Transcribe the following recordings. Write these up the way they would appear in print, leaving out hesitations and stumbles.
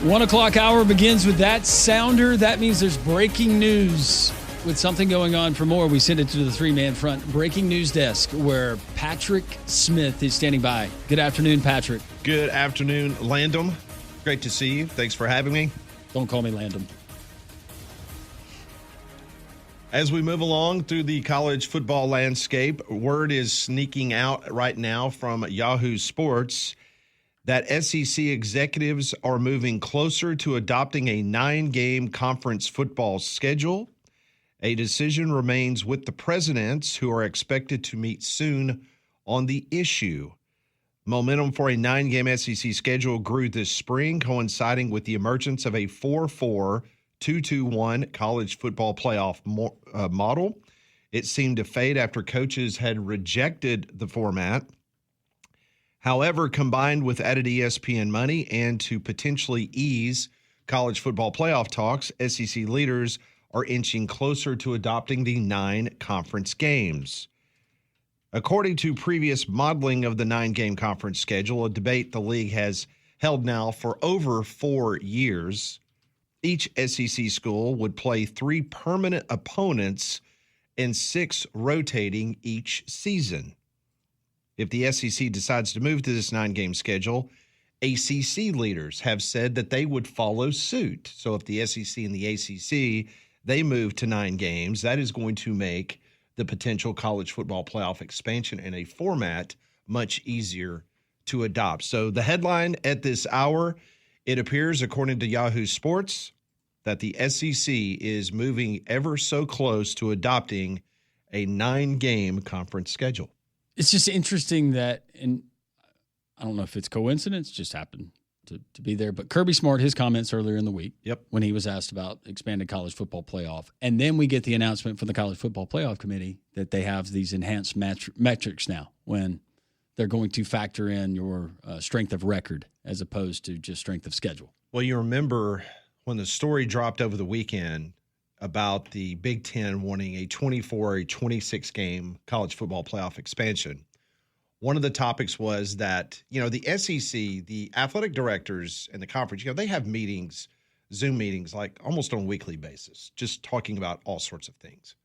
1 o'clock hour begins with that sounder. That means there's breaking news. With something going on for more, we send it to the three-man front breaking news desk where Patrick Smith is standing by. Good afternoon, Patrick. Good afternoon, Landum. Great to see you. Thanks for having me. Don't call me Landum. As we move along through the college football landscape, word is sneaking out right now from Yahoo Sports that SEC executives are moving closer to adopting a 9-game conference football schedule. A decision remains with the presidents, who are expected to meet soon on the issue. Momentum for a 9-game SEC schedule grew this spring, coinciding with the emergence of a 4-4, 2-2-1 college football playoff model. It seemed to fade after coaches had rejected the format. However, combined with added ESPN money and to potentially ease college football playoff talks, SEC leaders are inching closer to adopting the 9 conference games. According to previous modeling of the 9-game conference schedule, a debate the league has held now for over 4 years, each SEC school would play 3 permanent opponents and 6 rotating each season. If the SEC decides to move to this 9-game schedule, ACC leaders have said that they would follow suit. So if the SEC and the ACC, they move to 9 games, that is going to make the potential college football playoff expansion in a format much easier to adopt. So the headline at this hour, it appears, according to Yahoo Sports, that the SEC is moving ever so close to adopting a 9-game conference schedule. It's just interesting that, and I don't know if it's coincidence, just happened to be there, but Kirby Smart, his comments earlier in the week, when he was asked about expanded college football playoff, and then we get the announcement from the College Football Playoff Committee that they have these enhanced metrics now when they're going to factor in your strength of record as opposed to just strength of schedule. Well, you remember when the story dropped over the weekend about the Big Ten wanting a 24 or 26 game college football playoff expansion. One of the topics was that, the SEC, the athletic directors and the conference, they have meetings, Zoom meetings, like almost on a weekly basis, just talking about all sorts of things.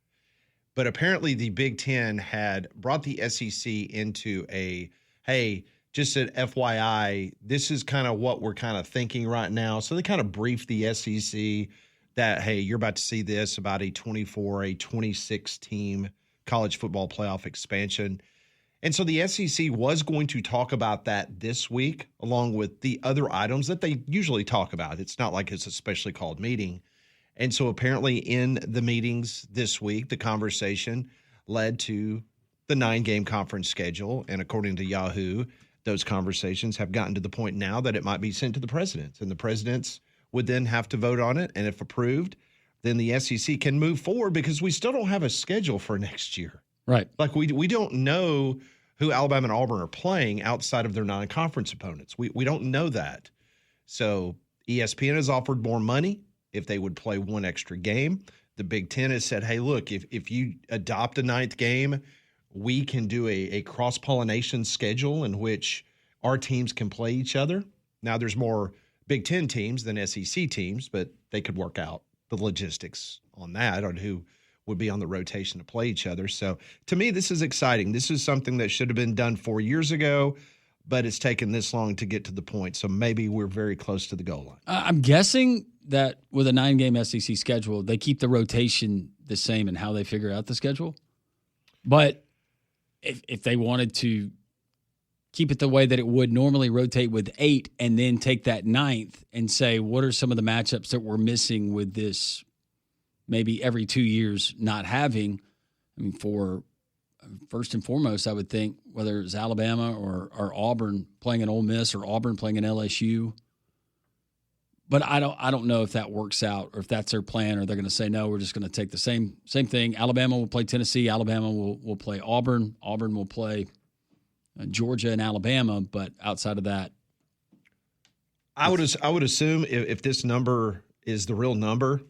But apparently the Big Ten had brought the SEC into hey, just an FYI, this is kind of what we're kind of thinking right now. So they kind of briefed the SEC that, hey, you're about to see this about a 24, a 26 team college football playoff expansion. And so the SEC was going to talk about that this week, along with the other items that they usually talk about. It's not like it's a specially called meeting. And so apparently in the meetings this week, the conversation led to the 9-game conference schedule. And according to Yahoo, those conversations have gotten to the point now that it might be sent to the presidents. And the presidents would then have to vote on it. And if approved, then the SEC can move forward because we still don't have a schedule for next year. Right. Like we don't know who Alabama and Auburn are playing outside of their non-conference opponents. We don't know that. So ESPN has offered more money if they would play 1 extra game. The Big Ten has said, hey, look, if you adopt a 9th game, we can do a cross-pollination schedule in which our teams can play each other. Now there's more Big Ten teams than SEC teams, but they could work out the logistics on that, on who would be on the rotation to play each other. So to me, this is exciting. This is something that should have been done 4 years ago, but it's taken this long to get to the point. So maybe we're very close to the goal line. I'm guessing that with a 9-game SEC schedule, they keep the rotation the same in how they figure out the schedule. But if they wanted to keep it the way that it would normally rotate with 8 and then take that 9th and say, what are some of the matchups that we're missing with this maybe every 2 years not having? I mean, for first and foremost, I would think whether it's Alabama or Auburn playing an Ole Miss or Auburn playing an LSU. But I don't know if that works out or if that's their plan, or they're going to say, no, we're just going to take the same thing. Alabama will play Tennessee. Alabama will play Auburn. Auburn will play Georgia and Alabama. But outside of that, I would assume if this number is the real number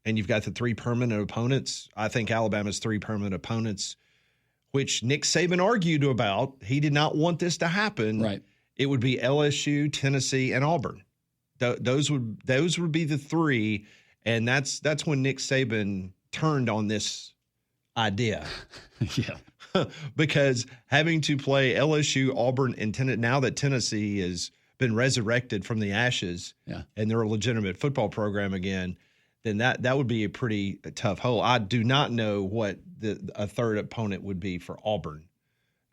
and you've got the 3 permanent opponents, I think Alabama's 3 permanent opponents, which Nick Saban argued about, he did not want this to happen. Right. It would be LSU, Tennessee, and Auburn. Those would be the three, and that's when Nick Saban turned on this idea. Yeah. Because having to play LSU, Auburn, and now that Tennessee has been resurrected from the ashes, and they're a legitimate football program again, then that would be a pretty tough hole. I do not know what a third opponent would be for Auburn.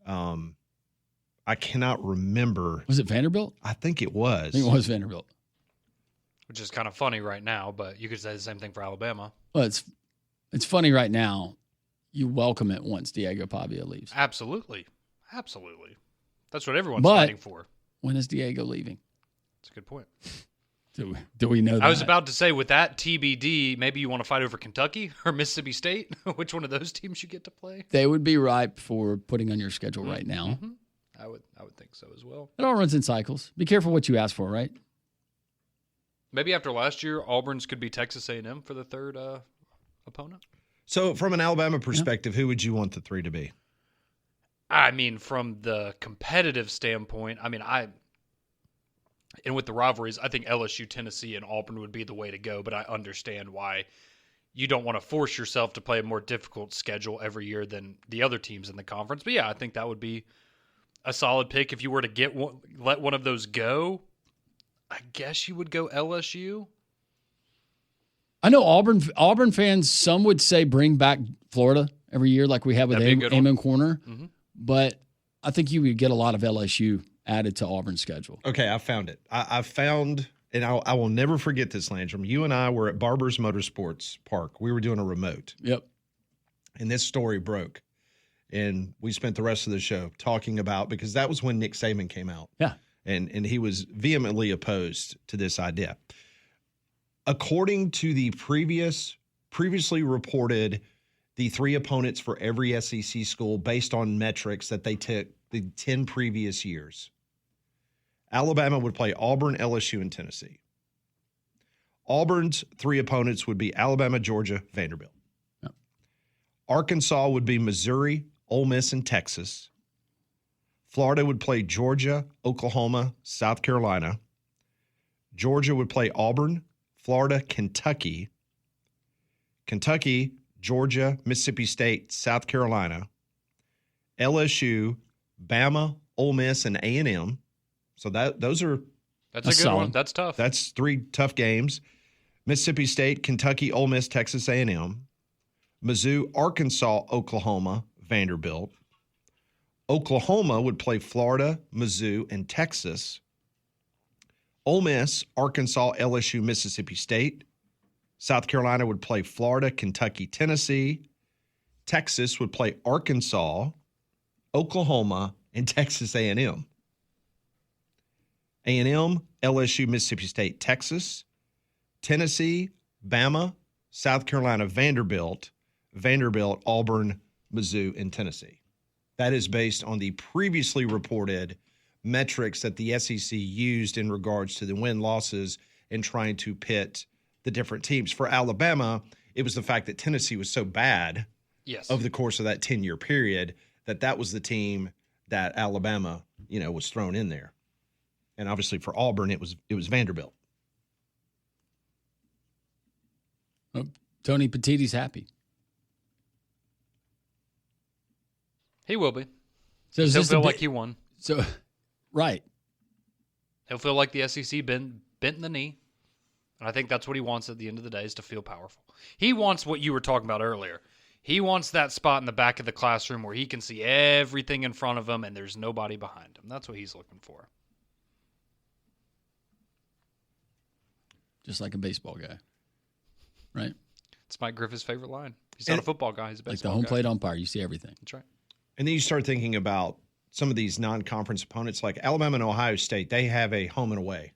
I cannot remember. Was it Vanderbilt? I think it was. I think it was Vanderbilt. Which is kind of funny right now, but you could say the same thing for Alabama. Well, it's funny right now. You welcome it once Diego Pavia leaves. Absolutely. That's what everyone's fighting for. When is Diego leaving? That's a good point. Do we know that? I was about to say, with that TBD, maybe you want to fight over Kentucky or Mississippi State? Which one of those teams you get to play? They would be ripe for putting on your schedule right now. Mm-hmm. I would think so as well. It all runs in cycles. Be careful what you ask for, right? Maybe after last year, Auburn's could be Texas A&M for the third opponent. So from an Alabama perspective, who would you want the three to be? I mean, from the competitive standpoint, and with the rivalries, I think LSU, Tennessee, and Auburn would be the way to go, but I understand why you don't want to force yourself to play a more difficult schedule every year than the other teams in the conference. But yeah, I think that would be a solid pick. If you were to let one of those go, I guess you would go LSU. I know Auburn fans, some would say bring back Florida every year like we have with Amon Corner. Mm-hmm. But I think you would get a lot of LSU added to Auburn's schedule. Okay, I found it. I found, and I will never forget this, Landrum. You and I were at Barber's Motorsports Park. We were doing a remote. Yep. And this story broke. And we spent the rest of the show talking about, because that was when Nick Saban came out. Yeah. And he was vehemently opposed to this idea. According to the previously reported, the three opponents for every SEC school based on metrics that they took the 10 previous years, Alabama would play Auburn, LSU, and Tennessee. Auburn's three opponents would be Alabama, Georgia, Vanderbilt. Yep. Arkansas would be Missouri, Ole Miss, and Texas. Florida would play Georgia, Oklahoma, South Carolina. Georgia would play Auburn, Florida, Kentucky. Kentucky, Georgia, Mississippi State, South Carolina. LSU, Bama, Ole Miss, and A&M. So that's a good solid one. That's tough. That's three tough games. Mississippi State, Kentucky, Ole Miss, Texas A&M. Mizzou, Arkansas, Oklahoma, Vanderbilt. Oklahoma would play Florida, Mizzou, and Texas. Ole Miss, Arkansas, LSU, Mississippi State. South Carolina would play Florida, Kentucky, Tennessee. Texas would play Arkansas, Oklahoma, and Texas A&M. A&M, LSU, Mississippi State, Texas. Tennessee, Bama, South Carolina, Vanderbilt, Auburn, Mizzou, and Tennessee. That is based on the previously reported metrics that the SEC used in regards to the win-losses and trying to pit the different teams. For Alabama, it was the fact that Tennessee was so bad over the course of that 10-year period that was the team that Alabama, was thrown in there. And obviously for Auburn, it was Vanderbilt. Well, Tony Petitti's happy. He will be. So he'll feel like he won. So, right. He'll feel like the SEC bent in the knee. And I think that's what he wants at the end of the day, is to feel powerful. He wants what you were talking about earlier. He wants that spot in the back of the classroom where he can see everything in front of him and there's nobody behind him. That's what he's looking for. Just like a baseball guy. Right? It's Mike Griffith's favorite line. He's not a football guy. He's a baseball guy. Like the home plate umpire. You see everything. That's right. And then you start thinking about some of these non-conference opponents like Alabama and Ohio State. They have a home and away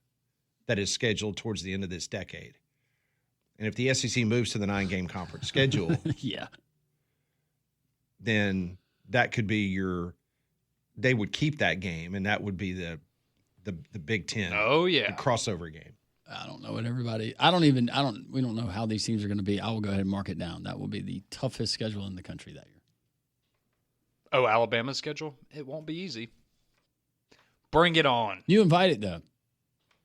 that is scheduled towards the end of this decade. And if the SEC moves to the 9-game conference schedule, yeah, then that could be they would keep that game, and that would be the Big Ten. Oh, yeah. The crossover game. I don't know what everybody. We don't know how these teams are going to be. I will go ahead and mark it down. That will be the toughest schedule in the country that year. Oh, Alabama's schedule? It won't be easy. Bring it on. You invite it, though.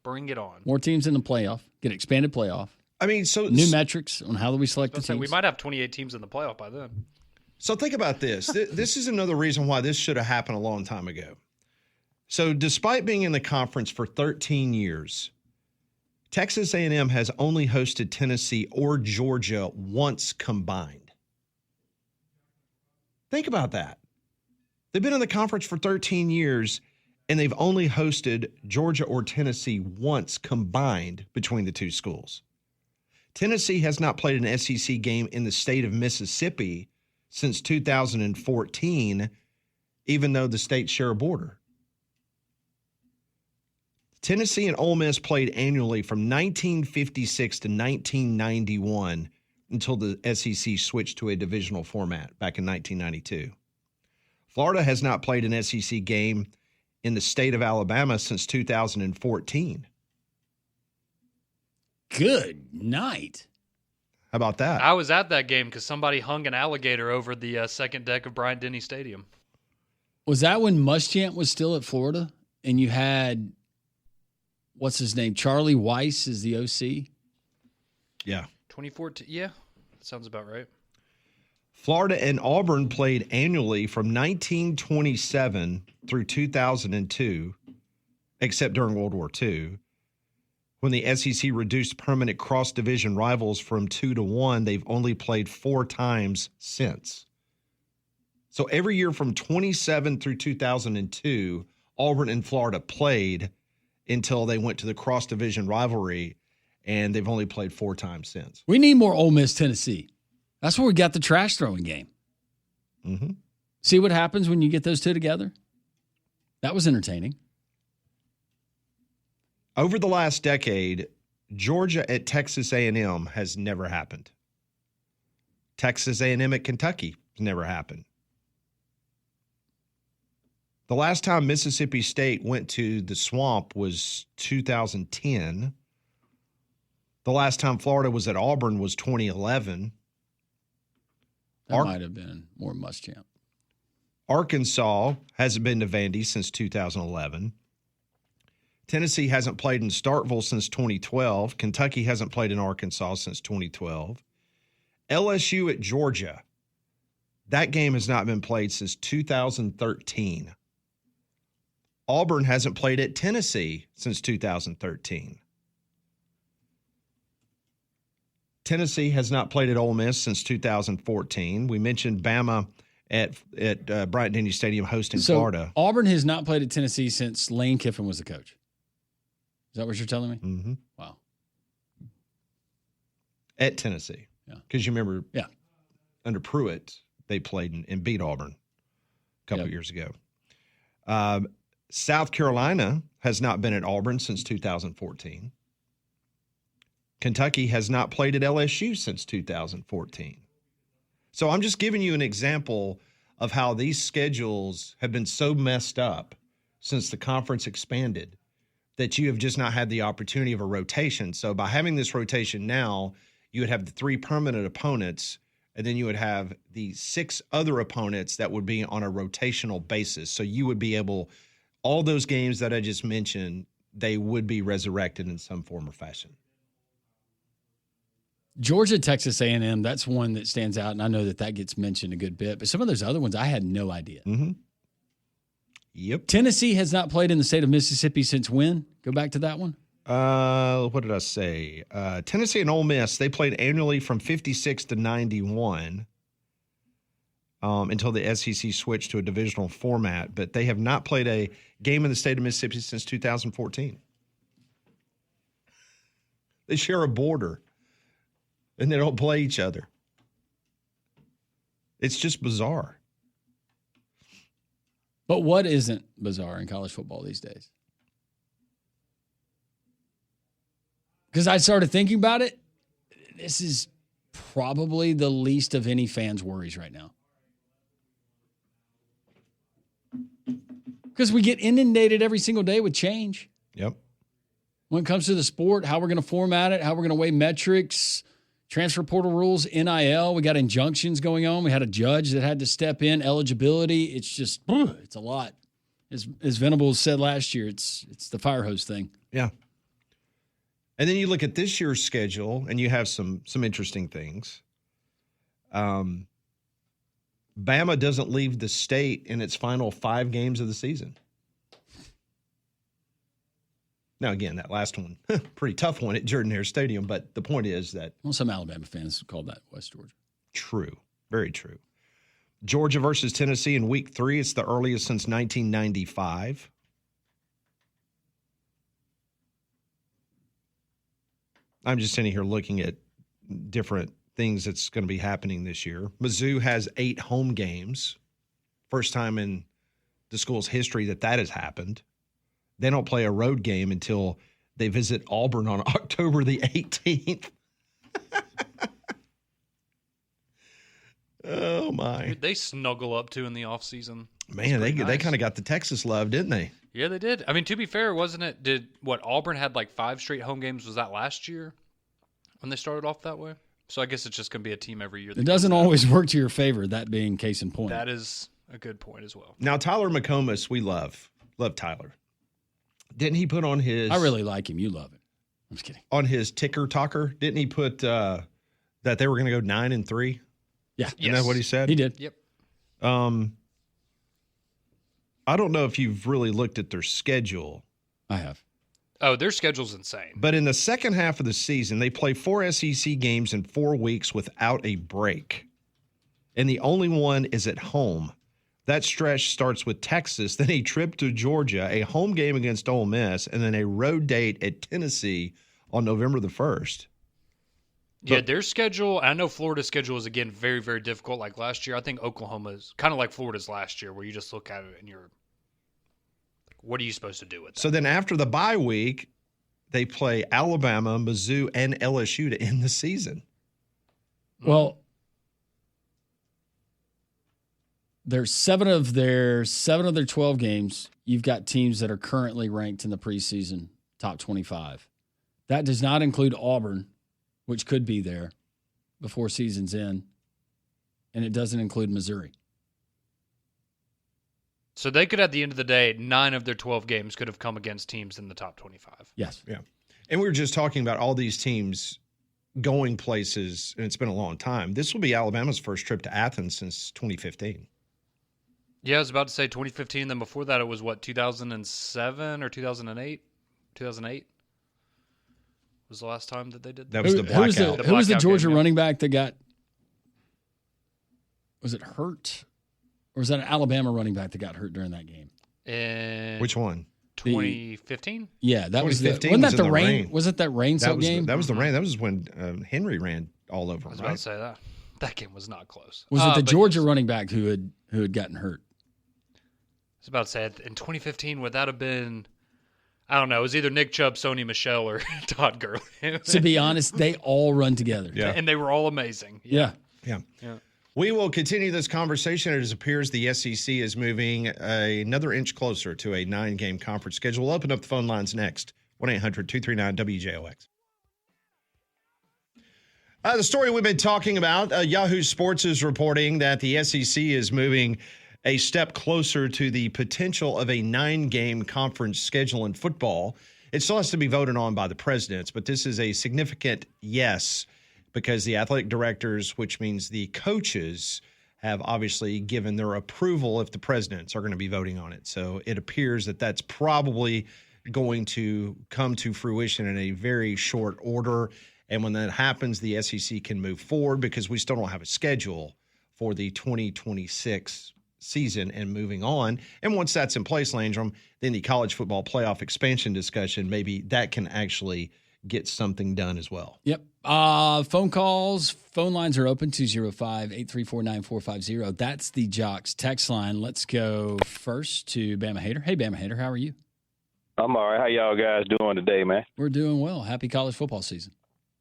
Bring it on. More teams in the playoff. Get expanded playoff. I mean, so New metrics on how do we select the teams. We might have 28 teams in the playoff by then. So think about this. This is another reason why this should have happened a long time ago. So despite being in the conference for 13 years, Texas A&M has only hosted Tennessee or Georgia once combined. Think about that. They've been in the conference for 13 years, and they've only hosted Georgia or Tennessee once combined between the two schools. Tennessee has not played an SEC game in the state of Mississippi since 2014, even though the states share a border. Tennessee and Ole Miss played annually from 1956 to 1991 until the SEC switched to a divisional format back in 1992. Florida has not played an SEC game in the state of Alabama since 2014. Good night. How about that? I was at that game because somebody hung an alligator over the second deck of Bryant-Denny Stadium. Was that when Muschamp was still at Florida and you had, what's his name, Charlie Weiss is the OC? Yeah. 2014, yeah, that sounds about right. Florida and Auburn played annually from 1927 through 2002, except during World War II. When the SEC reduced permanent cross-division rivals from 2 to 1, they've only played 4 times since. So every year from 27 through 2002, Auburn and Florida played until they went to the cross-division rivalry, and they've only played 4 times since. We need more Ole Miss Tennessee. That's where we got the trash throwing game. Mm-hmm. See what happens when you get those two together? That was entertaining. Over the last decade, Georgia at Texas A&M has never happened. Texas A&M at Kentucky has never happened. The last time Mississippi State went to the Swamp was 2010. The last time Florida was at Auburn was 2011. That might have been more Muschamp. Arkansas hasn't been to Vandy since 2011. Tennessee hasn't played in Starkville since 2012. Kentucky hasn't played in Arkansas since 2012. LSU at Georgia. That game has not been played since 2013. Auburn hasn't played at Tennessee since 2013. Tennessee has not played at Ole Miss since 2014. We mentioned Bama at Bryant-Denny Stadium hosting Florida. Auburn has not played at Tennessee since Lane Kiffin was the coach. Is that what you're telling me? Mm-hmm. Wow. At Tennessee. Yeah. Because you remember under Pruitt, they played and beat Auburn a couple years ago. South Carolina has not been at Auburn since 2014. Kentucky has not played at LSU since 2014. So I'm just giving you an example of how these schedules have been so messed up since the conference expanded that you have just not had the opportunity of a rotation. So by having this rotation now, you would have the 3 permanent opponents, and then you would have the 6 other opponents that would be on a rotational basis. So you would be able, all those games that I just mentioned, they would be resurrected in some form or fashion. Georgia, Texas A&M, that's one that stands out, and I know that gets mentioned a good bit. But some of those other ones, I had no idea. Mm-hmm. Yep. Tennessee has not played in the state of Mississippi since when? Go back to that one. What did I say? Tennessee and Ole Miss, they played annually from 56 to 91 until the SEC switched to a divisional format. But they have not played a game in the state of Mississippi since 2014. They share a border. And they don't play each other. It's just bizarre. But what isn't bizarre in college football these days? Because I started thinking about it. This is probably the least of any fans' worries right now. Because we get inundated every single day with change. Yep. When it comes to the sport, how we're going to format it, how we're going to weigh metrics, transfer portal rules, NIL. We got injunctions going on. We had a judge that had to step in, eligibility. It's just, it's a lot. As Venables said last year, it's the fire hose thing. Yeah. And then you look at this year's schedule, and you have some interesting things. Bama doesn't leave the state in its final 5 games of the season. Now, again, that last one, pretty tough one at Jordan-Hare Stadium, but the point is that... Well, some Alabama fans called that West Georgia. True. Very true. Georgia versus Tennessee in week 3. It's the earliest since 1995. I'm just sitting here looking at different things that's going to be happening this year. Mizzou has 8 home games. First time in the school's history that has happened. They don't play a road game until they visit Auburn on October the 18th. Oh, my. They snuggle up to in the offseason. Man, they kind of got the Texas love, didn't they? Yeah, they did. I mean, to be fair, wasn't it? Auburn had like 5 straight home games? Was that last year when they started off that way? So I guess it's just going to be a team every year. It doesn't always work to your favor, that being case in point. That is a good point as well. Now, Tyler McComas, we love. Love Tyler. Didn't he put on his... I really like him. You love him. I'm just kidding. On his ticker talker, didn't he put that they were going to go 9-3? Yeah. Isn't that what he said? He did. Yep. I don't know if you've really looked at their schedule. I have. Oh, their schedule's insane. But in the second half of the season, they play 4 SEC games in 4 weeks without a break. And the only one is at home. That stretch starts with Texas, then a trip to Georgia, a home game against Ole Miss, and then a road date at Tennessee on November the 1st. Yeah, their schedule, I know Florida's schedule is, again, very, very difficult. Like last year, I think Oklahoma's kind of like Florida's last year, where you just look at it and you're, what are you supposed to do with that? So then after the bye week, they play Alabama, Mizzou, and LSU to end the season. Well, there's 7 of their 12 games. You've got teams that are currently ranked in the preseason top 25. That does not include Auburn, which could be there before season's end, and it doesn't include Missouri. So they could, at the end of the day, 9 of their 12 games could have come against teams in the top 25. Yes. Yeah. And we were just talking about all these teams going places, and it's been a long time. This will be Alabama's first trip to Athens since 2015. Yeah, I was about to say 2015. Then before that, it was, 2007 or 2008? 2008 was the last time that they did that. That was the blackout. Who was the blackout Georgia game, yeah. running back that got – was it hurt? Or was that an Alabama running back that got hurt during that game? In Which one? 2015? Yeah, that was the – 2015 wasn't was that the in the rain? rain. Was it that rain-soaked game? That was the rain. That was when Henry ran all over I was him, about right? to say that. That game was not close. Was it the but Georgia yes. running back who had gotten hurt? I was about to say, in 2015, would that have been, I don't know, it was either Nick Chubb, Sony Michel, or Todd Gurley. To be honest, they all run together. Yeah. And they were all amazing. Yeah. Yeah. Yeah. We will continue this conversation. It appears the SEC is moving another inch closer to a 9-game conference schedule. We'll open up the phone lines next. 1-800-239-WJOX. The story we've been talking about, Yahoo Sports is reporting that the SEC is moving a step closer to the potential of a 9-game conference schedule in football. It still has to be voted on by the presidents, but this is a significant yes because the athletic directors, which means the coaches, have obviously given their approval if the presidents are going to be voting on it. So it appears that that's probably going to come to fruition in a very short order. And when that happens, the SEC can move forward because we still don't have a schedule for the 2026 season and moving on. And once that's in place, Landrum, then the college football playoff expansion discussion, maybe that can actually get something done as well. Yep. Phone calls, phone lines are open, 205-834-9450. That's the Jocks text line. Let's go first to Bama Hater. Hey, Bama Hater, how are you? I'm all right. How y'all guys doing today, man? We're doing well. Happy college football season.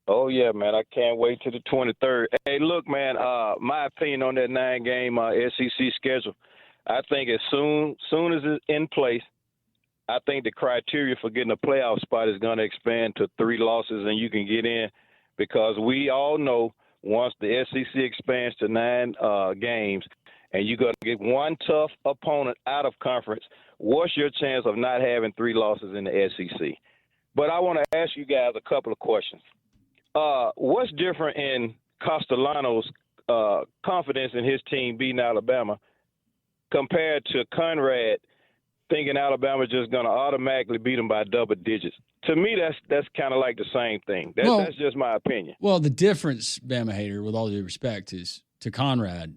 Oh, yeah, man. I can't wait till the 23rd. Hey, look, man, my opinion on that 9-game SEC schedule, I think as soon as it's in place, I think the criteria for getting a playoff spot is going to expand to 3 losses and you can get in because we all know once the SEC expands to 9 games and you're going to get one tough opponent out of conference, what's your chance of not having 3 losses in the SEC? But I want to ask you guys a couple of questions. What's different in Castellanos' confidence in his team beating Alabama compared to Conrad thinking Alabama's just going to automatically beat them by double digits? To me, that's kind of like the same thing. That's just my opinion. Well, the difference, Bama hater, with all due respect, is to Conrad,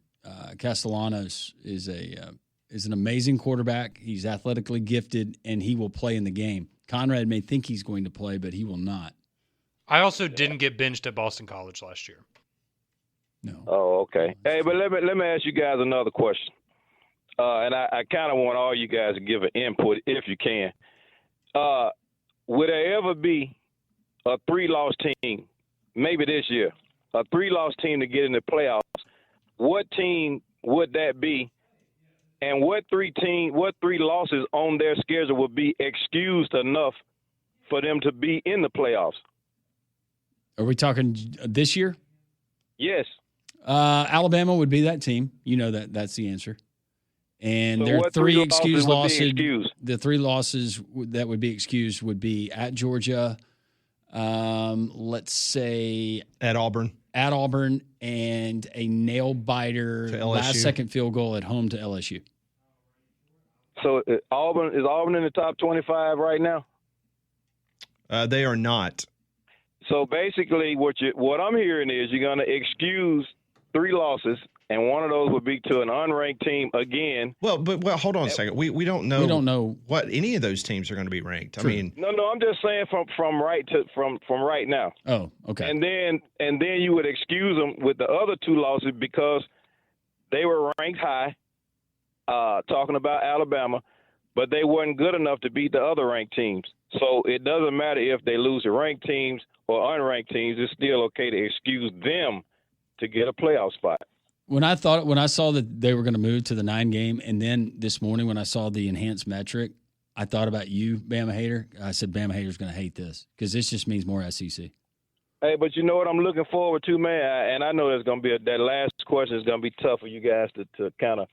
Castellanos is an amazing quarterback. He's athletically gifted, and he will play in the game. Conrad may think he's going to play, but he will not. I also didn't get benched at Boston College last year. No. Oh, okay. Hey, but let me ask you guys another question. And I kind of want all you guys to give an input if you can. Would there ever be a 3-loss team, maybe this year, a 3-loss team to get in the playoffs? What team would that be? And what three losses on their schedule would be excused enough for them to be in the playoffs? Are we talking this year? Yes. Alabama would be that team. You know that's the answer. And So there are what 3 three excused losses would losses. be excused? The 3 losses that would be excused would be at Georgia, let's say At Auburn. and a nail biter To LSU. last-second field goal at home to LSU. So is Auburn in the top 25 right now? They are not. So basically, what I'm hearing is you're going to excuse 3 losses, and one of those would be to an unranked team again. Well, hold on a second. We don't know. We don't know. what any of those teams are going to be ranked. True. I mean, No, I'm just saying from right now. Oh, okay. And then you would excuse them with the other 2 losses because they were ranked high. Talking about Alabama, but they weren't good enough to beat the other ranked teams. So it doesn't matter if they lose to ranked teams or unranked teams. It's still okay to excuse them to get a playoff spot. When I saw that they were going to move to the 9 game, and then this morning when I saw the enhanced metric, I thought about you, Bama hater. I said Bama hater's going to hate this because this just means more SEC. Hey, but you know what I'm looking forward to, man? And I know there's going to be that last question is going to be tough for you guys to kind of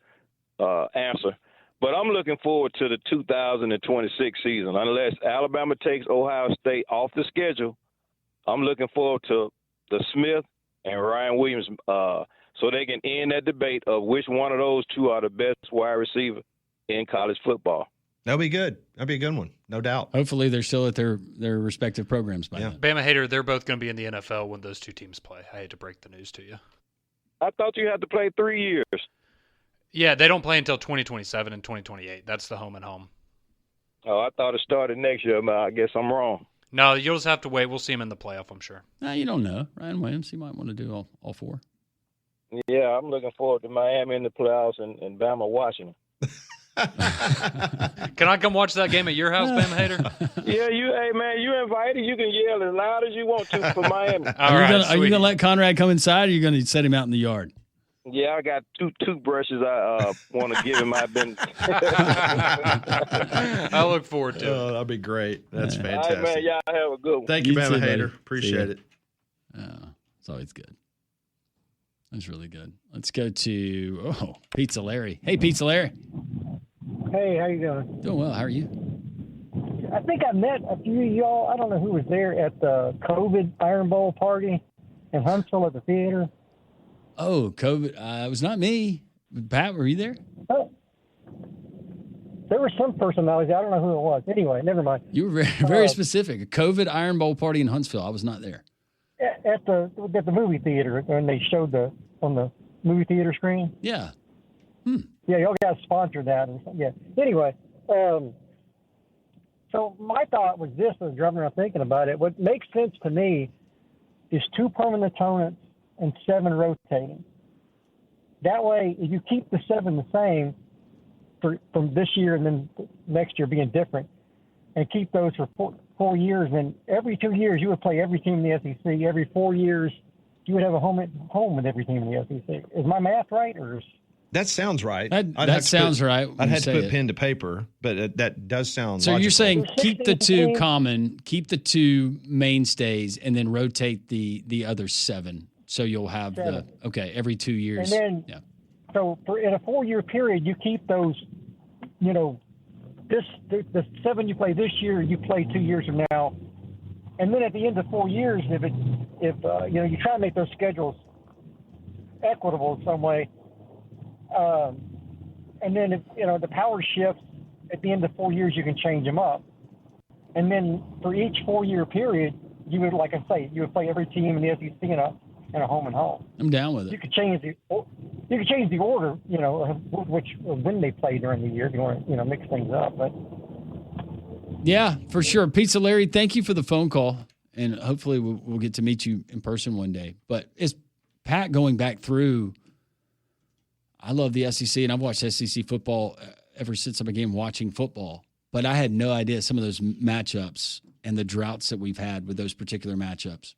answer. But I'm looking forward to the 2026 season. Unless Alabama takes Ohio State off the schedule, I'm looking forward to the Smith and Ryan Williams so they can end that debate of which one of those 2 are the best wide receiver in college football. that'll be good. That'll be a good one, no doubt. Hopefully they're still at their respective programs by Yeah. then. Bama hater, they're both going to be in the NFL when those 2 teams play. I hate to break the news to you. I thought you had to play 3 years. Yeah, they don't play until 2027 and 2028. That's the home and home. Oh, I thought it started next year, but I guess I'm wrong. No, you'll just have to wait. We'll see him in the playoff, I'm sure. You don't know. Ryan Williams, he might want to do all 4. Yeah, I'm looking forward to Miami in the playoffs and Bama watching them. Can I come watch that game at your house, Bama hater? Yeah, hey man, you invited. You can yell as loud as you want to for Miami. All right, Are you sweet. gonna let Conrad come inside, or are you gonna set him out in the yard? Yeah, I got 2 toothbrushes I want to give him. I've been. I look forward to it. Oh, that'll be great. That's All fantastic. right, man. Y'all have a good one. Thank you, You Bama too, hater. buddy. Appreciate See ya. it. It's always good. That's really good. Let's go to Pizza Larry. Hey, Pizza Larry. Hey, how you doing? Doing well. How are you? I think I met a few of y'all. I don't know who was there at the COVID Iron Bowl party in Huntsville at the theater. Oh, COVID. It was not me. Pat, were you there? There was some personality. I don't know who it was. Anyway, never mind. You were very specific. A COVID Iron Bowl party in Huntsville. I was not there. At the movie theater when they showed on the movie theater screen. Yeah. Yeah, y'all guys sponsored that. Yeah. Anyway, so my thought was this, as Governor, I'm thinking about it. What makes sense to me is 2 permanent opponents and 7 rotating. That way, if you keep the 7 the same from this year and then next year being different, and keep those for 4 years, then every 2 years you would play every team in the SEC. Every 4 years you would have a home with every team in the SEC. Is my math right, or is... That sounds right. That sounds right. when I'd you have to say put it. pen to paper, but that does sound So logical. you're saying keep the 2 16. common, keep the 2 mainstays, and then rotate the other 7. So you'll have 7. every 2 years. And then, yeah. so in a 4-year period, you keep those, the 7 you play this year, you play 2 years from now, And then at the end of 4 years, if you try to make those schedules equitable in some way, and then if the power shifts at the end of 4 years, you can change them up. And then for each 4 year period, you would, like I say, you would play every team in the SEC in a home and home. I'm down with it. You could change the order, when they play during the year if you want to, mix things up. But yeah, for sure. Pizza Larry, thank you for the phone call, and hopefully we'll get to meet you in person one day. But as Pat going back through, I love the SEC, and I've watched SEC football ever since I began watching football. But I had no idea some of those matchups and the droughts that we've had with those particular matchups.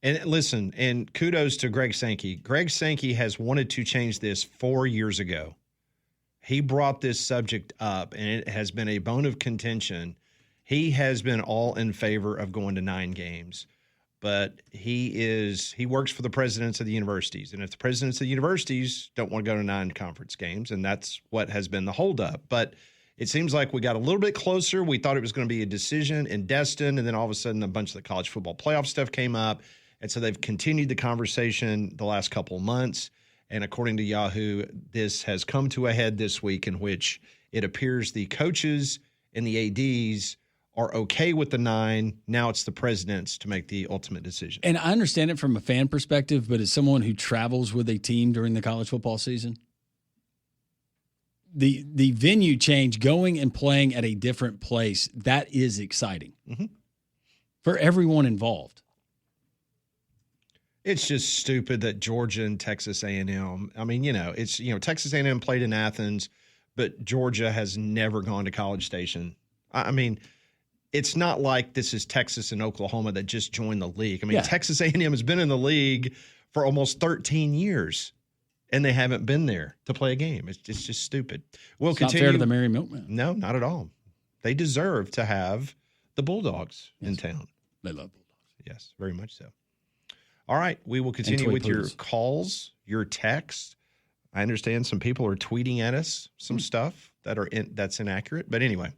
And listen, and kudos to Greg Sankey. Greg Sankey has wanted to change this 4 years ago. He brought this subject up, and it has been a bone of contention. He has been all in favor of going to 9 games, but he works for the presidents of the universities. And if the presidents of the universities don't want to go to 9 conference games, and that's what has been the holdup. But it seems like we got a little bit closer. We thought it was going to be a decision in Destin, and then all of a sudden a bunch of the college football playoff stuff came up. And so they've continued the conversation the last couple of months. And according to Yahoo, this has come to a head this week, in which it appears the coaches and the ADs are okay with the 9. Now it's the presidents to make the ultimate decision. And I understand it from a fan perspective, but as someone who travels with a team during the college football season, the venue change, going and playing at a different place, that is exciting for everyone involved. It's just stupid that Georgia and Texas A&M. I mean, it's Texas A&M played in Athens, but Georgia has never gone to College Station. I mean, it's not like this is Texas and Oklahoma that just joined the league. I mean, Texas A&M has been in the league for almost 13 years, and they haven't been there to play a game. It's just stupid. We'll continue. Not fair to the Merry Milkman. No, not at all. They deserve to have the Bulldogs in town. They love Bulldogs. Yes, very much so. All right, we will continue with your calls, your texts. I understand some people are tweeting at us some stuff that's inaccurate. But anyway,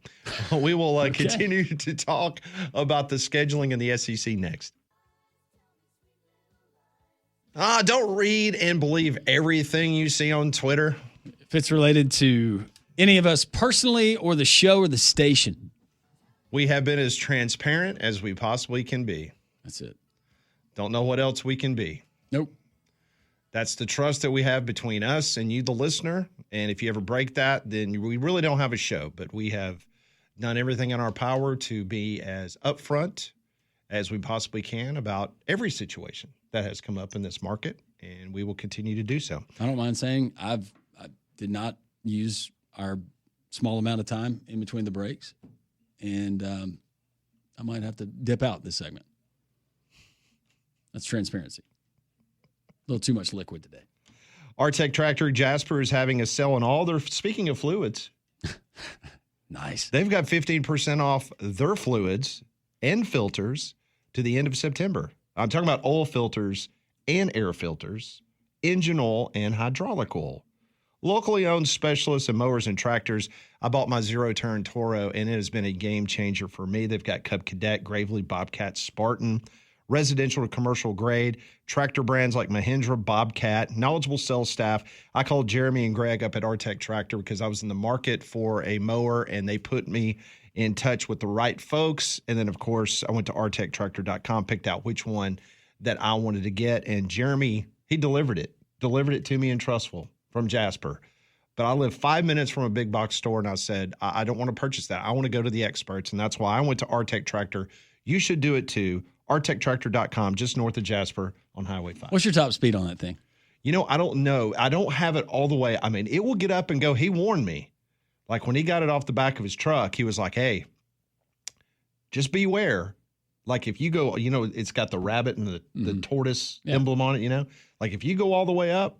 we will continue to talk about the scheduling in the SEC next. Don't read and believe everything you see on Twitter. If it's related to any of us personally or the show or the station. We have been as transparent as we possibly can be. That's it. Don't know what else we can be. Nope. That's the trust that we have between us and you, the listener. And if you ever break that, then we really don't have a show. But we have done everything in our power to be as upfront as we possibly can about every situation that has come up in this market. And we will continue to do so. I don't mind saying I did not use our small amount of time in between the breaks. And I might have to dip out this segment. That's transparency. A little too much liquid today. Artec Tractor Jasper is having a sale on all their, speaking of fluids. Nice. They've got 15% off their fluids and filters to the end of September. I'm talking about oil filters and air filters, engine oil and hydraulic oil. Locally owned specialists in mowers and tractors. I bought my zero-turn Toro, and it has been a game changer for me. They've got Cub Cadet, Gravely, Bobcat, Spartan, residential to commercial grade, tractor brands like Mahindra, Bobcat, knowledgeable sales staff. I called Jeremy and Greg up at Artec Tractor because I was in the market for a mower, and they put me in touch with the right folks. And then, of course, I went to artectractor.com, picked out which one that I wanted to get. And Jeremy, he delivered it to me in Trussville from Jasper. But I live 5 minutes from a big box store, and I said, I don't want to purchase that. I want to go to the experts, and that's why I went to Artec Tractor. You should do it too. artectractor.com, just north of Jasper on Highway 5. What's your top speed on that thing? I don't know. I don't have it all the way. I mean, it will get up and go. He warned me. Like when he got it off the back of his truck, he was like, hey, just beware. Like if you go, it's got the rabbit and the tortoise emblem on it, Like if you go all the way up,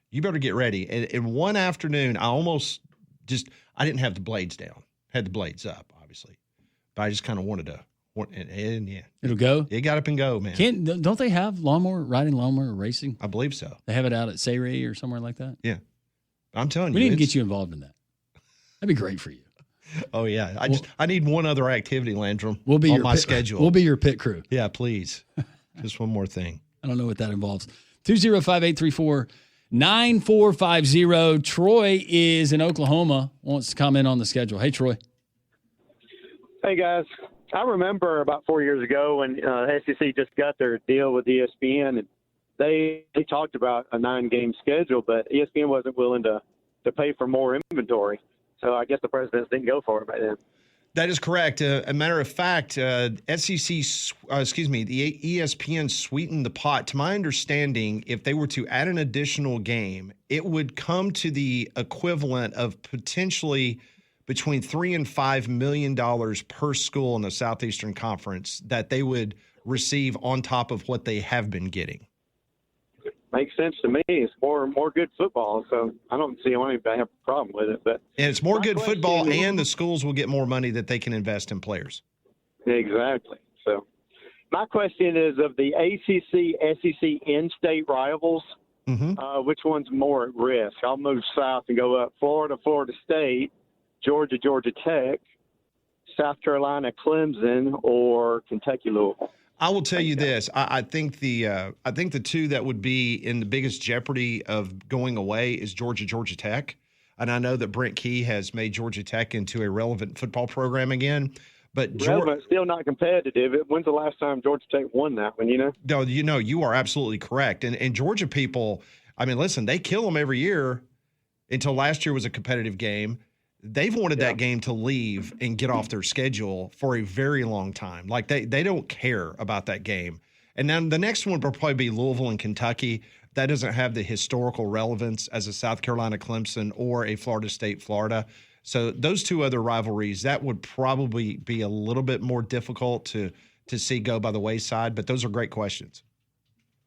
you better get ready. And one afternoon, I didn't have the blades down. Had the blades up, obviously. But I just kind of wanted to. And yeah, it'll go. It got up and go, man. Don't they have riding lawnmower racing? I believe so. They have it out at Sayre or somewhere like that. Yeah, I'm telling you, we need to get you involved in that. That'd be great for you. Oh yeah, I need one other activity, Landrum. We'll be on your my pit, schedule. We'll be your pit crew. Yeah, please. Just one more thing. I don't know what that involves. 205-834-9450. Troy is in Oklahoma. Wants to comment on the schedule. Hey, Troy. Hey, guys. I remember about 4 years ago when SEC just got their deal with ESPN, and they talked about a 9-game schedule, but ESPN wasn't willing to pay for more inventory. So I guess the presidents didn't go for it by then. That is correct. A matter of fact, the ESPN sweetened the pot. To my understanding, if they were to add an additional game, it would come to the equivalent of potentially between $3 and $5 million per school in the Southeastern Conference that they would receive on top of what they have been getting. Makes sense to me. It's more good football, so I don't see why anybody have a problem with it. But And it's more good football, is- and the schools will get more money that they can invest in players. Exactly. So my question is, of the ACC, SEC in-state rivals, which one's more at risk? I'll move south and go up: Florida, Florida State, Georgia, Georgia Tech, South Carolina, Clemson, or Kentucky, Louisville. I will tell you this. I think the two that would be in the biggest jeopardy of going away is Georgia, Georgia Tech. And I know that Brent Key has made Georgia Tech into a relevant football program again. But Relevant, still not competitive. When's the last time Georgia Tech won that one, you know? No, you are absolutely correct. And Georgia people, I mean, listen, they kill them every year until last year was a competitive game. They've wanted that game to leave and get off their schedule for a very long time. Like they don't care about that game. And then the next one will probably be Louisville and Kentucky. That doesn't have the historical relevance as a South Carolina Clemson or a Florida State Florida. So those two other rivalries, that would probably be a little bit more difficult to see go by the wayside. But those are great questions.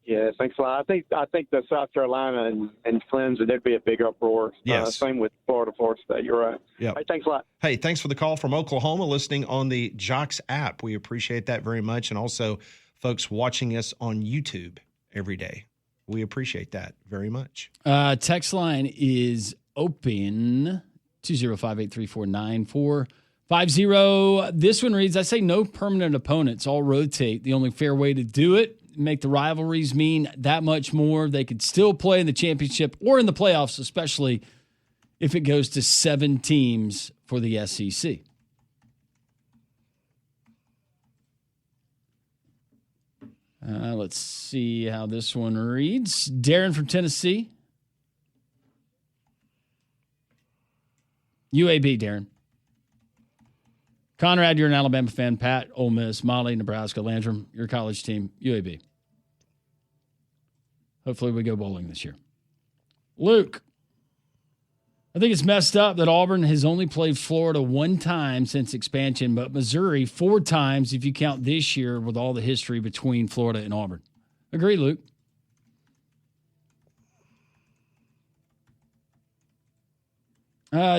Yeah, thanks a lot. I think the South Carolina and Clemson, there'd be a big uproar. Yes. Same with Florida State. You're right. Yeah. Hey, thanks a lot. Hey, thanks for the call from Oklahoma, listening on the Jocks app. We appreciate that very much. And also, folks watching us on YouTube every day. We appreciate that very much. Text line is open, 205-834-9450. This one reads, I say no permanent opponents, all rotate. The only fair way to do it, make the rivalries mean that much more. They could still play in the championship or in the playoffs, especially if it goes to 7 teams for the SEC. Let's see how this one reads. Darren from Tennessee. UAB, Darren. Conrad, you're an Alabama fan. Pat, Ole Miss. Molly, Nebraska. Landrum, your college team. UAB. Hopefully we go bowling this year. Luke, I think it's messed up that Auburn has only played Florida 1 time since expansion, but Missouri 4 times if you count this year with all the history between Florida and Auburn. Agree, Luke?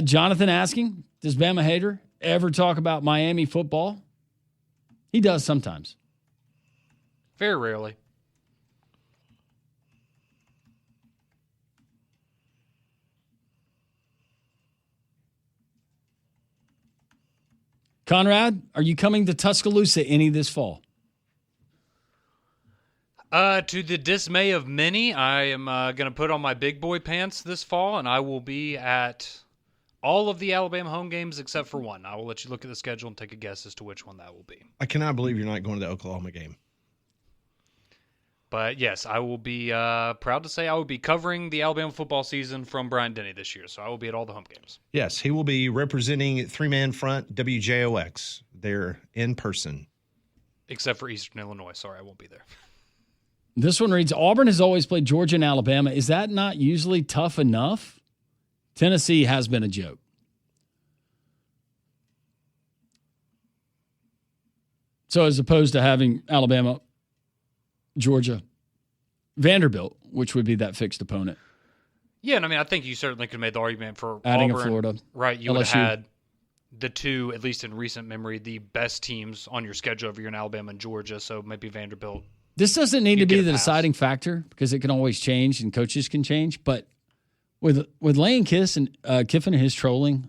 Jonathan asking, does Bama Hater ever talk about Miami football? He does sometimes. Very rarely. Conrad, are you coming to Tuscaloosa any this fall? To the dismay of many, I am going to put on my big boy pants this fall, and I will be at all of the Alabama home games except for one. I will let you look at the schedule and take a guess as to which one that will be. I cannot believe you're not going to the Oklahoma game. But yes, I will be proud to say I will be covering the Alabama football season from Bryant-Denny this year. So I will be at all the home games. Yes, he will be representing 3-man front WJOX there in person. Except for Eastern Illinois. Sorry, I won't be there. This one reads, Auburn has always played Georgia and Alabama. Is that not usually tough enough? Tennessee has been a joke. So as opposed to having Alabama, Georgia, Vanderbilt, which would be that fixed opponent. Yeah, and I mean, I think you certainly could make the argument for Adding Auburn, a Florida. Right, you LSU. would have had the two, at least in recent memory, the best teams on your schedule every year in Alabama and Georgia, so maybe Vanderbilt. This doesn't need to You be get a the pass. deciding factor because it can always change and coaches can change. But with Lane Kiffin and his trolling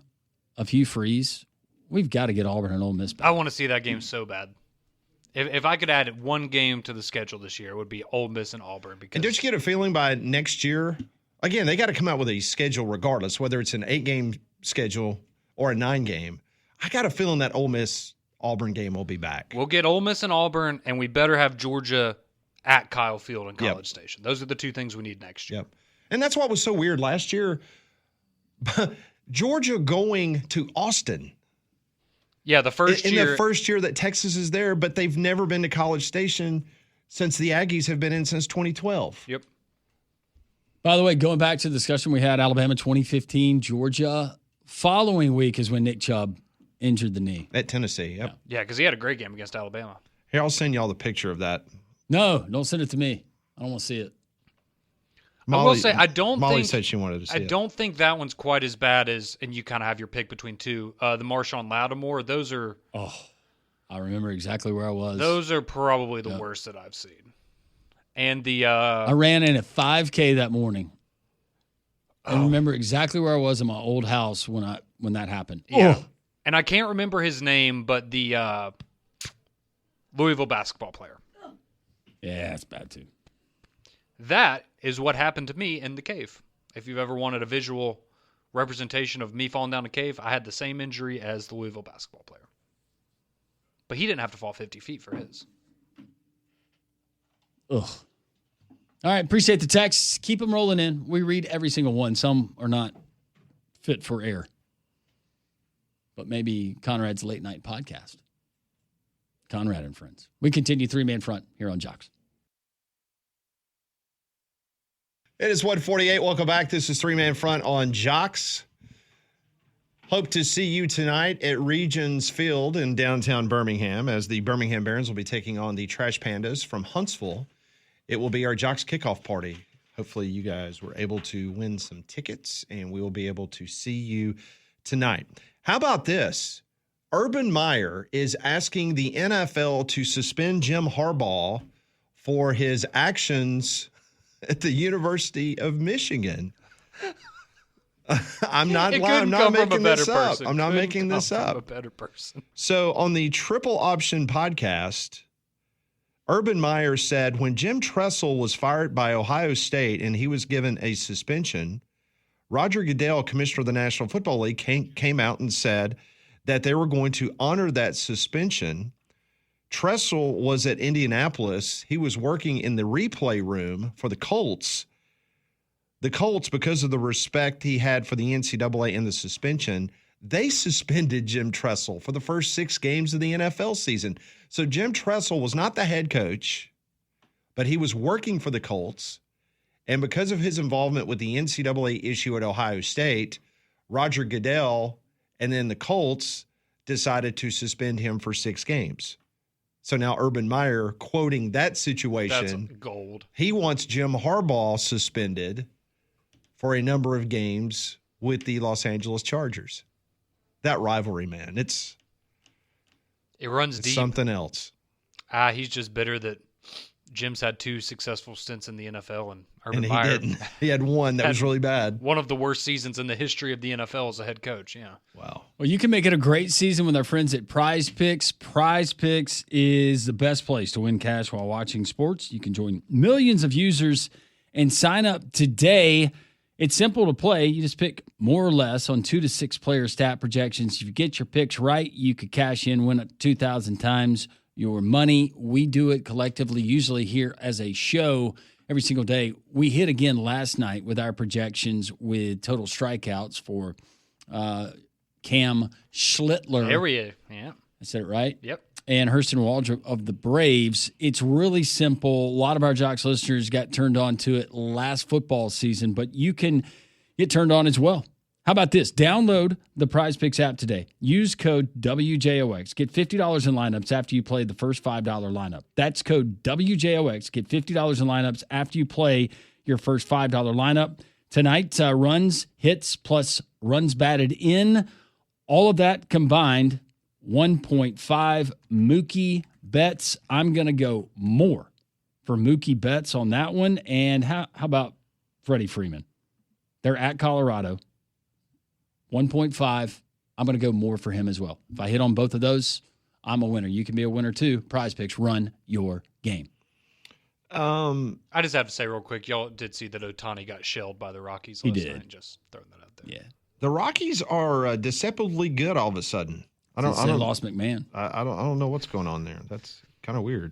of Hugh Freeze we've got to get Auburn and Ole Miss back. I want to see that game so bad. If I could add one game to the schedule this year, it would be Ole Miss and Auburn. Because And don't you get a feeling by next year? Again, they got to come out with a schedule regardless, whether it's an 8-game schedule or a 9-game. I got a feeling that Ole Miss Auburn game will be back. we'll get Ole Miss and Auburn, and we better have Georgia at Kyle Field and College Station. Those are the two things we need next year. Yep. And that's what was so weird last year. Georgia going to Austin. Yeah, the first in year. the first year that Texas is there, but they've never been to College Station since the Aggies have been in since 2012. Yep. By the way, going back to the discussion we had, Alabama 2015, Georgia. Following week is when Nick Chubb injured the knee. At Tennessee, yep. Yeah, because he had a great game against Alabama. Here, I'll send y'all the picture of that. No, don't send it to me. I don't want to see it. I will say, I don't Molly think said she wanted to see I it. don't think that one's quite as bad as, and you kind of have your pick between two. The Marshawn Lattimore, those are I remember exactly where I was. those are probably the worst that I've seen. And the I ran in at 5K that morning. I remember exactly where I was in my old house when that happened. yeah, and I can't remember his name, but the Louisville basketball player. Yeah, it's bad too. That is what happened to me in the cave. If you've ever wanted a visual representation of me falling down a cave, I had the same injury as the Louisville basketball player. But he didn't have to fall 50 feet for his. Ugh. All right, appreciate the texts. Keep them rolling in. We read every single one. Some are not fit for air. But maybe Conrad's late night podcast. Conrad and Friends. We continue 3-man front here on Jocks. It is 1:48. Welcome back. This is 3-Man Front on Jocks. Hope to see you tonight at Regions Field in downtown Birmingham as the Birmingham Barons will be taking on the Trash Pandas from Huntsville. It will be our Jocks kickoff party. Hopefully you guys were able to win some tickets and we will be able to see you tonight. How about this? Urban Meyer is asking the NFL to suspend Jim Harbaugh for his actions at the University of Michigan. I'm not lying. I'm not making this up. I'm not making this up. A better person. So on the Triple Option podcast, Urban Meyer said when Jim Tressel was fired by Ohio State and he was given a suspension, Roger Goodell, commissioner of the National Football League, came out and said that they were going to honor that suspension. Tressel was at Indianapolis. He was working in the replay room for the Colts. The Colts, because of the respect he had for the NCAA and the suspension, they suspended Jim Tressel for the first 6 games of the NFL season. So Jim Tressel was not the head coach, but he was working for the Colts. And because of his involvement with the NCAA issue at Ohio State, Roger Goodell and then the Colts decided to suspend him for 6 games. So now Urban Meyer quoting that situation. That's gold. He wants Jim Harbaugh suspended for a number of games with the Los Angeles Chargers. That rivalry, man, it's runs deep. something else. He's just bitter that Jim's had 2 successful stints in the NFL, and Urban And he Meyer didn't. He had one that was really bad. one of the worst seasons in the history of the NFL as a head coach. Yeah. Wow. Well, you can make it a great season with our friends at Prize Picks. Prize Picks is the best place to win cash while watching sports. You can join millions of users and sign up today. It's simple to play. You just pick more or less on 2 to 6 player stat projections. If you get your picks right, you could cash in, win up to 2,000 times your money. We do it collectively, usually here as a show every single day. We hit again last night with our projections with total strikeouts for Cam Schlittler. There we are. Yeah. I said it right? Yep. And Hurston Waldrop of the Braves. It's really simple. A lot of our Jocks listeners got turned on to it last football season, but you can get turned on as well. How about this? Download the Prize Picks app today. Use code WJOX. Get $50 in lineups after you play the first $5 lineup. That's code WJOX. Get $50 in lineups after you play your first $5 lineup. Tonight, runs, hits, plus runs batted in. All of that combined, 1.5 Mookie Betts. I'm going to go more for Mookie Betts on that one. And how about Freddie Freeman? They're at Colorado. 1.5 I'm going to go more for him as well. If I hit on both of those, I'm a winner. You can be a winner too. Prize Picks, run your game. I just have to say real quick, y'all did see that Ohtani got shelled by the Rockies last night. Just throwing that out there. Yeah. The Rockies are deceptively good all of a sudden. I don't lost McMahon. I don't know what's going on there. That's kind of weird.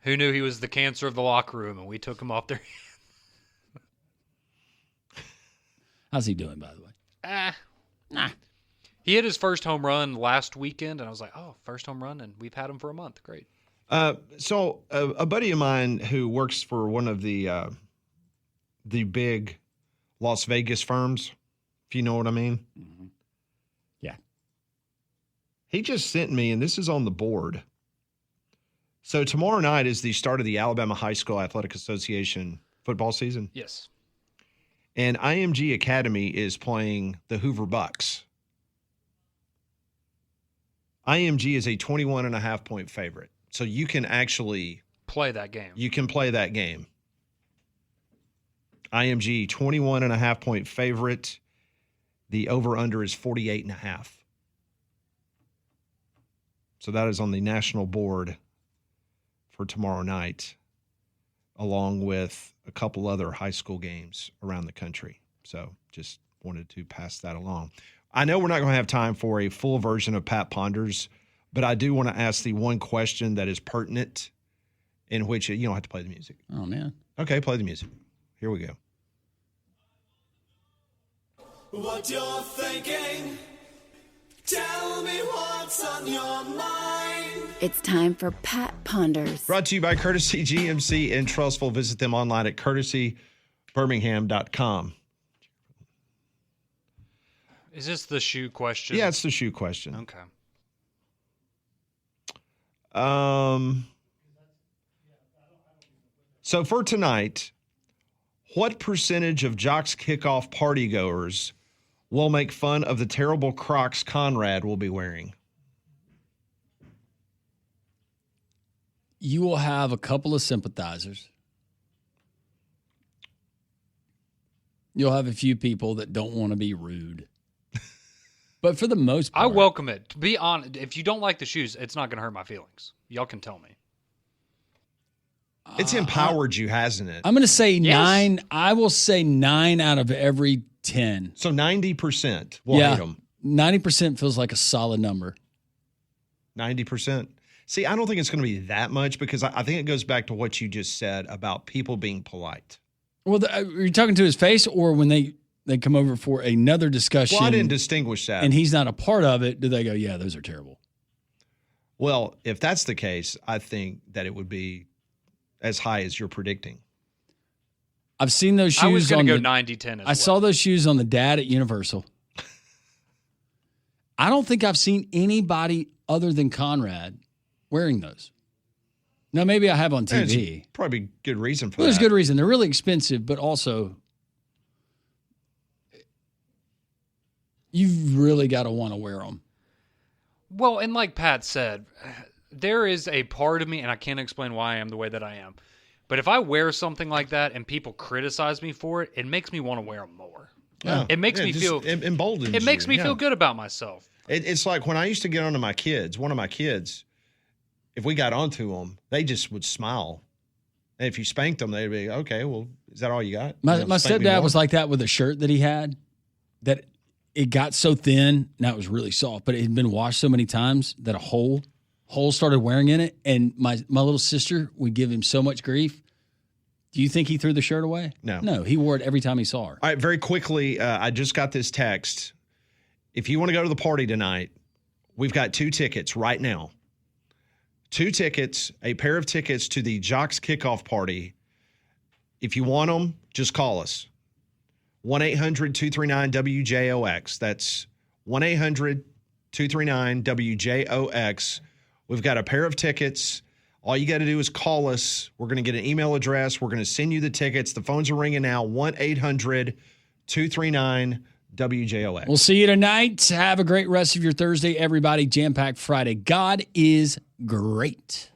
Who knew he was the cancer of the locker room, and we took him off there? How's he doing, by the way? Nah. He hit his first home run last weekend, and I was like, oh, first home run, and we've had him for a month. Great. So a buddy of mine who works for one of the big Las Vegas firms, if you know what I mean. Mm-hmm. Yeah. He just sent me, and this is on the board. So tomorrow night is the start of the Alabama High School Athletic Association football season. Yes. And IMG Academy is playing the Hoover Bucks. IMG is a 21.5-point favorite. So you can actually play that game. You can play that game. IMG 21.5-point favorite. The over-under is 48.5. So that is on the national board for tomorrow night, along with a couple other high school games around the country. So just wanted to pass that along. I know we're not going to have time for a full version of Pat Ponders, but I do want to ask the one question that is pertinent, in which you don't have to play the music. Oh, man. Okay, play the music. Here we go. What you're thinking, tell me what's on your mind. It's time for Pat Ponders. Brought to you by Courtesy GMC in Trussville. Visit them online at courtesybirmingham.com. Is this the shoe question? Yeah, it's the shoe question. Okay. So for tonight, what percentage of Jocks kickoff party goers will make fun of the terrible Crocs Conrad will be wearing? You will have a couple of sympathizers. You'll have a few people that don't want to be rude. But for the most part, I welcome it. To be honest, if you don't like the shoes, it's not going to hurt my feelings. Y'all can tell me. It's empowered you, hasn't it? I'm going to say 9. I will say 9 out of every 10. So 90% will hate them. 90% feels like a solid number. 90%. See, I don't think it's going to be that much because I think it goes back to what you just said about people being polite. Well, are you talking to his face or when they come over for another discussion? Well, I didn't distinguish that. And he's not a part of it. Do they go, yeah, those are terrible? Well, if that's the case, I think that it would be as high as you're predicting. I've seen those shoes. I was going to go the, 90-10 as I saw those shoes on the dad at Universal. I don't think I've seen anybody other than Conrad wearing those. Now, maybe I have on TV. Yeah, probably good reason for that. There's good reason. They're really expensive, but also you've really got to want to wear them. Well, and like Pat said, there is a part of me, and I can't explain why I am the way that I am, but if I wear something like that and people criticize me for it, it makes me want to wear them more. Yeah. It makes me feel emboldened. It makes me feel good about myself. It's like when I used to get onto my kids, one of my kids, if we got onto them, they just would smile. And if you spanked them, they'd be, okay, well, is that all you got? My spank me stepdad more? was like that with a shirt that he had that it got so thin. Now it was really soft, but it had been washed so many times that a hole started wearing in it. And my little sister would give him so much grief. Do you think he threw the shirt away? No, he wore it every time he saw her. All right, very quickly, I just got this text. If you want to go to the party tonight, we've got 2 tickets right now. 2 tickets, a pair of tickets to the Jocks Kickoff Party. If you want them, just call us. 1-800-239-WJOX. That's 1-800-239-WJOX. We've got a pair of tickets. All you got to do is call us. We're going to get an email address. We're going to send you the tickets. The phones are ringing now. 1-800-239-WJOX. We'll see you tonight. Have a great rest of your Thursday, everybody. Jam-packed Friday. God is great.